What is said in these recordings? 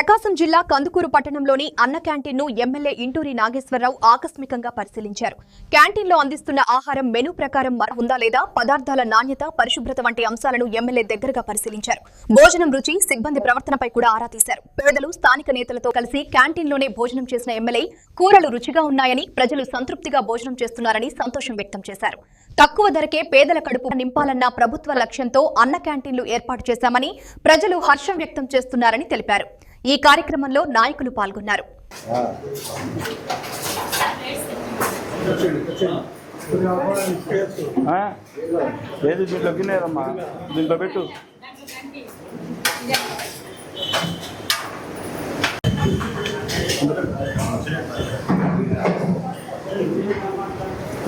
ప్రకాశం జిల్లా కందుకూరు పట్టణంలోని అన్న క్యాంటీన్ను ఎమ్మెల్యే ఇంటూరి నాగేశ్వరరావు ఆకస్మికంగా పరిశీలించారు. క్యాంటీన్లో అందిస్తున్న ఆహారం మెనూ ప్రకారం ఉందా లేదా, పదార్థాల నాణ్యత, పరిశుభ్రత వంటి అంశాలను ఎమ్మెల్యే దగ్గరగా పరిశీలించారు. భోజనం రుచి, సిబ్బంది ప్రవర్తనపై కూడా ఆరా తీశారు. పేదలు, స్థానిక నేతలతో కలిసి క్యాంటీన్లోనే భోజనం చేసిన ఎమ్మెల్యే కూరలు రుచిగా ఉన్నాయని, ప్రజలు సంతృప్తిగా భోజనం చేస్తున్నారని సంతోషం వ్యక్తం చేశారు. తక్కువ ధరకే పేదల కడుపు నింపాలన్న ప్రభుత్వ లక్ష్యంతో అన్న క్యాంటీన్లు ఏర్పాటు చేశామని, ప్రజలు హర్షం వ్యక్తం చేస్తున్నారని తెలిపారు. ఈ కార్యక్రమంలో నాయకులు పాల్గొన్నారు.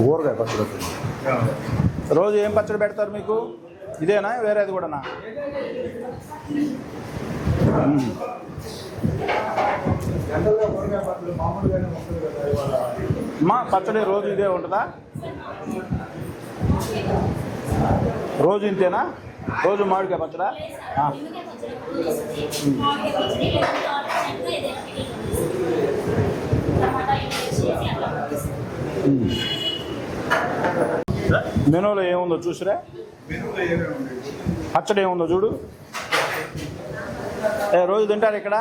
ఊరగాయ పచ్చడి రోజు ఏం పచ్చడి పెడతారు మీకు? ఇదేనా, వేరేది కూడానా? మా పచ్చడి రోజు ఇదే ఉంటుందా? రోజు ఇంతేనా? రోజు మామిడికాయ పచ్చడా? మెనూలో ఏముందో చూసిరా? పచ్చడి ఏముందో చూడు. రోజు తింటారు ఇక్కడ?